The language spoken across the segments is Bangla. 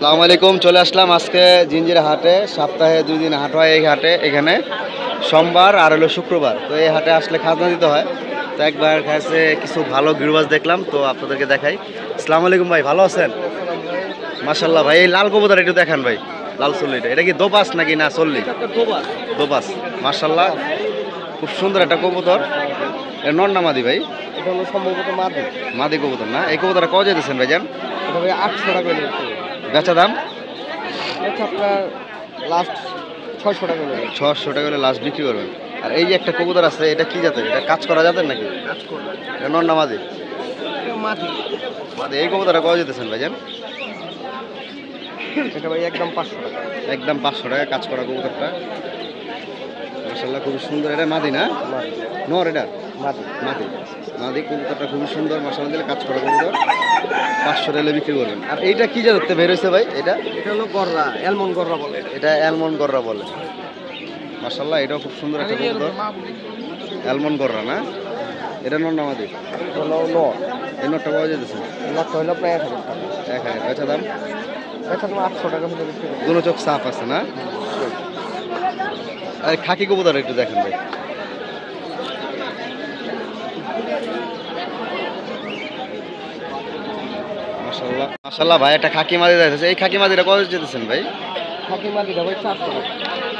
আসসালামু আলাইকুম। চলে আসলাম আজকে জিঞ্জিরা হাটে। সপ্তাহে 2 দিন হাট হয় এই হাটে, এখানে সোমবার আর হলো শুক্রবার। তো এই হাটে আসলে খাজনা দিতে হয়। তো একবার কাছে কিছু ভালো গিরবাজ দেখলাম, তো আপনাদেরকে দেখাই। আসসালামু আলাইকুম ভাই, ভালো আছেন? মাশাল্লাহ ভাই, এই লাল কবুতর একটু দেখান ভাই। লাল চল্লিটা এটা কি দোপাস নাকি না চল্লি? দোপাস। মাশাল্লাহ, খুব সুন্দর একটা কবুতর। এর নর না মাদি ভাই? এটা হলো সম্ভবত মাদি। মাদি কবুতর না? এই কবুতরটা কত দিয়েছেন ভাইজান? এটা ভাই 800 টাকা করে। বেচা দাম এটা আপনার লাস্ট 600 টাকা করে। 600 টাকা করে লাস্ট বিক্রি করবেন। আর এই যে একটা কবুতর আছে, এটা কি জাতের? এটা কাজ করা জাতের নাকি? কাজ করবে। এটা নর না মাদি? এটা মাদি। মাদি। এই কবুতরটা কত দিতেছেন ভাইজান? এটা ভাই একদম 500 টাকা। একদম 500 টাকা কাজ করা কবুতরটা। মাশাআল্লাহ, খুবই সুন্দর। এটা মাদি না মাদি। নর? এটা মাদি। মাদি। মাদি কবুতরটা খুবই সুন্দর, মাশাআল্লাহ, দিলে কাজ করা কবুতর। 500 টাকা বিক্রি করবেন। আর এইটা কি জাতের বের হয়েছে ভাই? এটা এটা হলো গররা, অ্যালমন্ড গররা বলে। এটা অ্যালমন্ড গররা বলে। মাশাআল্লাহ, এটাও খুব সুন্দর একটা কবুতর। অ্যালমন্ড গররা না? এটা নর না মাদি? এটা হলো নর। এই নরটা পাওয়া যেতেছে নরটা হলো প্রায় 1000 টাকা। 1000। বেচা দাম এটা তুমি 800 টাকা করে বিক্রি করবে। দুনো চোখ সাফ আছে না? আর খাকি কবুতর একটু দেখেন ভাই। মাশাআল্লাহ মাশাআল্লাহ ভাই, একটা খাকি মাদি যাইতেছে। এই খাকি মাদিটা কত যেতেছেন ভাই? খাকি মাদিটা ভাই 400 টাকা।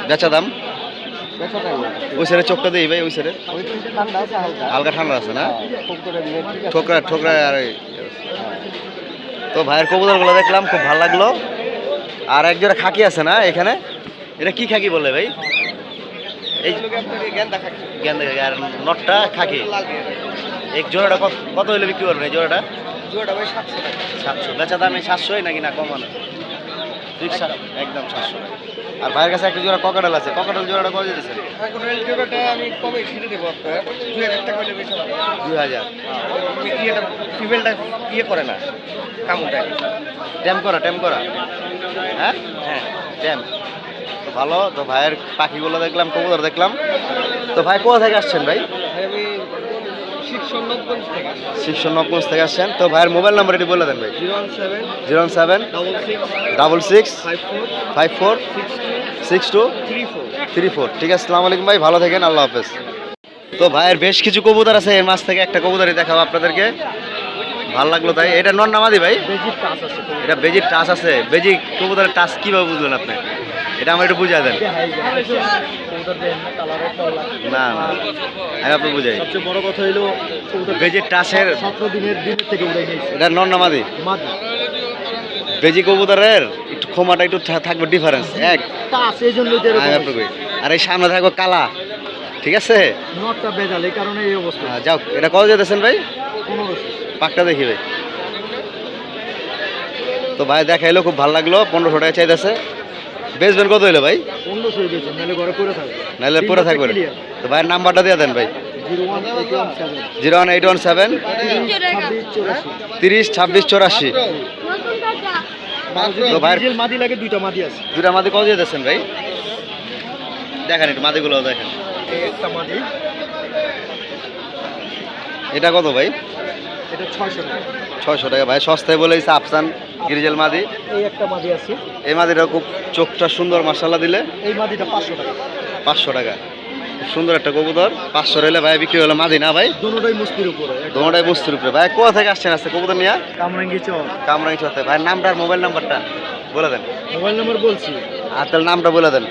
বেচা দাম? বেচা টাকা। ওই সাইডে চোখটা দিই ভাই, ওই সাইডে ওই তিনটে ঠান্ডা আছে হালকা। হালকা ঠান্ডা আছে না? কবুতরের নেট ঠিক আছে। ঠোকরা ঠোকরা আর তো ভাইয়ের কবুতরগুলো দেখলাম, খুব ভালো লাগলো। আর একজোড়া খাকি আছে না এখানে? এটা কি খাকি বলে ভাই? এই গেন্দা খাকি। গেন্দা খাকি। আর নটটা খাকি। এই জোড়াটা কত হইলে বিক্রি করবেন এই জোড়াটা? জোড়াটা ভাই 700 টাকা। 700। বেচা দামে 700 নাকি না কমানো? রিক্সা একদম 700। আর ভাইয়ের কাছে একটা জোড়া ককাটেল আছে। ককাটেল জোড়াটা কত দিতেছেন? এখন এই জোড়াটা আমি কমে ছেড়ে দেবো আপনার 2000 টাকা হলে বেশি হবে। 2000। ইয়েটা ফিমেলটা ইয়ে করে না, কামড় ট্যাম করা হ্যাঁ হ্যাঁ। ট্যাম। তো ভালো। তো ভাইয়ের পাখিগুলো দেখলাম, কবুতর দেখলাম। তো ভাই কোথা থেকে আসছেন ভাই? আমি 690 থেকে। 690 থেকে আসছেন। তো ভাইয়ের মোবাইল নাম্বার এটি বলে দেন ভাই। 017 07 66 66 54 54 62 34। 34। ঠিক আছে, আসসালামু আলাইকুম ভাই, ভালো থাকেন, আল্লাহ হাফেজ। তো ভাইয়ের বেশ কিছু কবুতর আছে, এর মাছ থেকে একটা কবুতরই দেখাবো আপনাদেরকে। ভালো লাগলো তাই। এটা নর নামাদি ভাই? বেজির টাচ আছে। এটা বেজির টাচ আছে। বেজি কবুতরের টাচ কিভাবে বুঝলেন আপনি? এটা আমার একটু বুঝাই দেন। না না, আমি আপনি বুঝাই। সবচেয়ে বড় কথা হলো বেজির টাচের 17 দিনের থেকে উড়ে গেছে। এটা নর নামাদি? মাদি। বেজি কবুতরের একটু ক্ষমাটা একটু থাকবে ডিফারেন্স এক। টাচ এই জন্য আমি আপনি কই। আর এই সামনে থাকবে কালা, ঠিক আছে? নটটা বেজাল, এই কারণে এই অবস্থা। যাও, এটা কত যেতেছেন ভাই? 1500। পাকটা দেখি ভাই। তো ভাই দেখাইলো, খুব ভালো লাগলো। 1500 টাকা চাইতেছে। বেচবেন কত হইলো ভাই? 1500 বেচে নাহলে ঘরে পড়ে থাকবে। নাহলে পরে থাকবে। তো ভাইয়ের নাম্বারটা দিয়ে দেন ভাই। 01817 01817 30 26 84। তো ভাই ডিজেল মাদি লাগে, দুইটা মাদি আছে। দুটা মাদি কত যেতেছেন ভাই? দেখেন একটু মাদিগুলো দেখেন। এই একটা মাদি, এটা কত ভাই? এটা 600 টাকা। 600 টাকা ভাই, সস্তায় বলেছে। আফসান গিরিজেল মাদি। এই একটা মাদি আছে। এই মাদিটা খুব চোখটা সুন্দর, মাশাআল্লাহ দিলে। এই মাদিটা 500 টাকা। 500 টাকা। খুব সুন্দর একটা কবুতর। 500 হলে ভাই বিক্রি হলো। মাদি না ভাই? দুটোটাই মুস্তির উপরে। দোনোটাই বস্তির উপরে। ভাই কোথা থেকে আসছেন আজকে কবুতর নিয়ে? কামরাঙ্গি চর। কামরাঙ্গি চতে। ভাই নামটা আর মোবাইল নাম্বারটা বলে দেন। মোবাইল নাম্বার বলছি, আর তাহলে নামটা বলে দেন।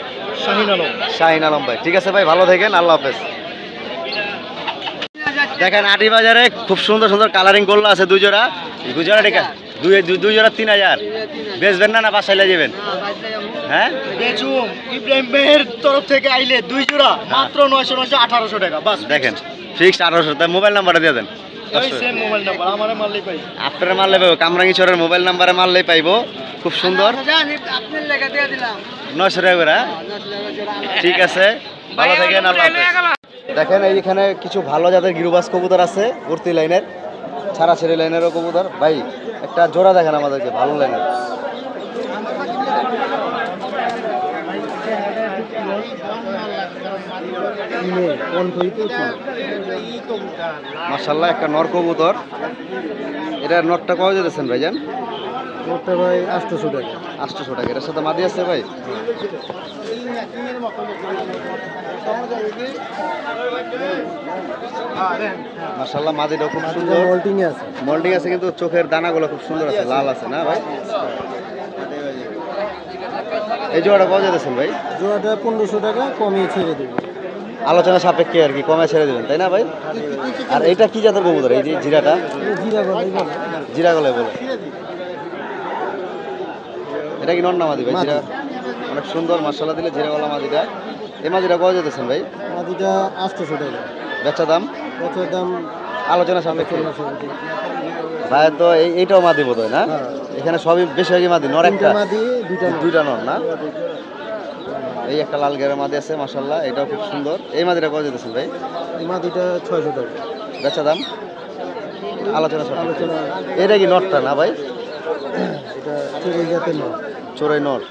শাহিন আলম। শাহিন আলম ভাই। ঠিক আছে ভাই, ভালো থাকেন, আল্লাহ হাফেজ। দেখেন আটি বাজারে খুব সুন্দর সুন্দর কালারিং করলো আছে। দুই জোড়া টিকা দুই জোড়া 3000। বেচবেন না বাসায় যাবেন? হ্যাঁ, বেচুম। ইব্রাহিম ভাইয়ের তরফ থেকে আইলে দুই জোড়া মাত্র 900 1800 টাকা বাস। দেখেন ফিক্সড 1800। তাই মোবাইল নাম্বারটা দিয়ে দেন। ওই সেম মোবাইল নাম্বার আমারে মারলেই পাই। আপনারা মারলে পাইবো। কামরাঙ্গি চরের মোবাইল নাম্বারে মারলেই পাইবো। খুব সুন্দর। আপনার লেখা দিয়ে দিলাম 900 টাকা করে। ঠিক আছে, ভালো থাকেন, আল্লাহ হাফেজ। দেখেন এইখানে কিছু ভালো জাতের গিরুবাস কবুতর আছে। ভর্তি লাইনের, ছাড়া ছেড়ে লাইনেরও কবুতর। ভাই একটা জোড়া দেখেন আমাদেরকে, ভালো লাইনের। মাশাআল্লাহ, একটা নর কবুতর। এটার নরটা কয় যেতেছেন ভাইজান? ওটা ভাই 800 টাকা। 800 টাকা। এটার সাথে মাদি আছে ভাই? মাশাআল্লাহ মাদিটা খুব সুন্দর। মোল্টিং এ আছে। মোল্ডিং আছে কিন্তু চোখের দানাগুলো খুব সুন্দর আছে, লাল আছে না ভাই? এই জোড়াটা কত যেতেছেন ভাই? জোড়াটা 1500 টাকা, কমিয়ে ছেড়ে দেব। আলোচনা সাপেক্ষে আর কি, কমে ছেড়ে দেবেন তাই না ভাই? আর এটা কি জাতের কবুতর এই যে জিরাটা? জিরা গলাই বলে। জিরা গলায় বলে। এটা কি নর না মাদি ভাই? মাদি। জিরা অনেক সুন্দর মাশাআল্লাহ দিলে জিরা গলা মাদিটা। এই মাদিটা কত যেতেছেন ভাই? মাদিটা 800 টাকা। বেচা দাম? বেচার দাম আলোচনা সাপেক্ষে। 1500 টাকা। ভাই তো এইটাও মাদি বোধ হয় না? হ্যাঁ। এখানে সবই বেশিরভাগই মাদি, নর একটা? মাদি, দুইটা নর না? এই একটা লাল গেরের মাদি আছে মাশাআল্লাহ, এটাও খুব সুন্দর। এই মাদিটা কত যেতেছেন ভাই? মাদিটা 600 টাকা। বেচা দাম? আলোচনা সাপেক্ষে। আলোচনা। এটা কি নরটা না ভাই? এটা চড়ুই জাতের নর। চোরাই নর।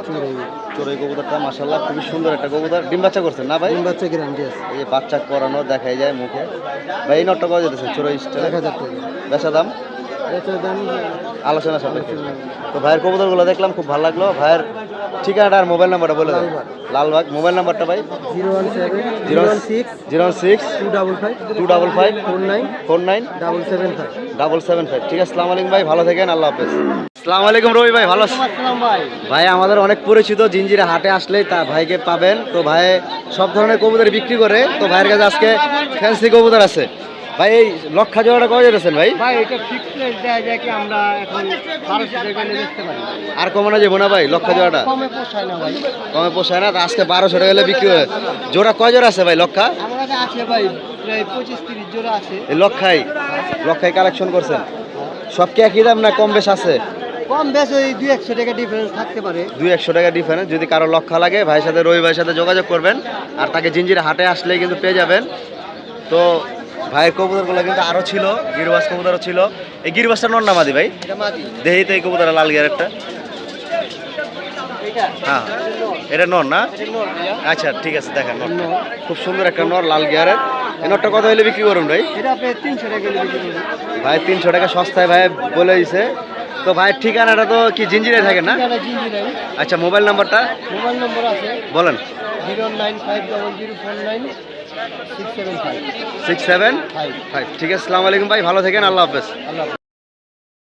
চড়ুই। চোরাই কবুতরটা মাশাআল্লাহ খুবই সুন্দর একটা কবুতর। ডিম বাচ্চা করছেন না ভাই? ডিম বাচ্চা গ্যারান্টি আছে। এই যে বাচ্চা করানো দেখাই যায় মুখে। ভাই এই নটটা কত যেতেছে চোরাই স্টাইল? 1000 টাকা। বেচা দাম? বেচার দাম আলোচনা সাপেক্ষে। তো ভাইয়ের কবুতরগুলো দেখলাম, খুব ভালো লাগলো। ভাইয়ের ঠিকানাটা আর মোবাইল নাম্বারটা বলে দেন। লালবাগ। মোবাইল নাম্বারটা ভাই? 017 016 255 255 49 49 775। 775। ঠিক আছে, আসসালামু আলাইকুম ভাই, ভালো থাকেন, আল্লাহ হাফেজ। আসসালামু আলাইকুম রবি ভাই, ভালো আছেন? আসসালাম ভাই। ভাই আমাদের অনেক পরিচিত, জিঞ্জিরা হাটে আসলেই তা ভাইকে পাবেন। তো ভাই সব ধরনের কবুতর বিক্রি করে। তো ভাইয়ের কাছে আজকে ফ্যান্সি কবুতর আছে। ভাই এই লক্ষা জোড়াটা কত যেতেছেন ভাই? ভাই এটা ফিক্স প্রাইস দেয়া যায় কি, আমরা এখন 1200 টাকা নিয়ে বেচতে পারি। আর কমানো যাবো না ভাই লক্ষা জোড়াটা? কমে পোষায় না ভাই। কমে পোষায় না, তো আজকে 1200 টাকা হলে বিক্রি হয়। জোড়া কয় জোড়া আছে ভাই লক্ষা? আমার কাছে আছে ভাই প্রায় 25-30 জোড়া আছে। এই লক্ষাই কালেকশন করছেন? সব কি একই দাম না কম বেশ আছে? কম বেশ ওই 200-100 টাকা ডিফারেন্স থাকতে পারে। 200 টাকা ডিফারেন্স। যদি কারো লক্ষা লাগে ভাইয়ের সাথে, রবি ভাইয়ের সাথে যোগাযোগ করবেন। আর তাকে জিঞ্জিরা হাটে আসলেই কিন্তু পেয়ে যাবেন। তো ভাইয়ের কবুতরগুলো কিন্তু আরও ছিল, গিরবাস কবুতরও ছিল। এই গিরবাসটা নর না মাদি ভাই? এটা মাদি। দেহি তো এই কবুতরটা লাল গিয়ারেরটা। এটা হ্যাঁ এটা নর না? এটা নর ভাইয়া। আচ্ছা ঠিক আছে, দেখেন নরটা খুব সুন্দর একটা নর, লাল গিয়ারের। এই নরটা কত হলে বিক্রি করুন ভাই? এটা আপনি 300 টাকা করে বিক্রি করবেন। ভাই 300 টাকা সস্তায় ভাই বলে দিছে। তো ভাইয়ের ঠিকানাটা তো কি জিঞ্জিরায় থাকে না? ঠিকানা জিঞ্জিরাই। আচ্ছা মোবাইল নাম্বারটা মোবাইল নম্বর আছে বলেন। 0950049 675। 675। ঠিক আছে, আসসালামু আলাইকুম ভাই, ভালো থাকেন, আল্লাহ হাফেজ। আল্লাহ হাফেজ।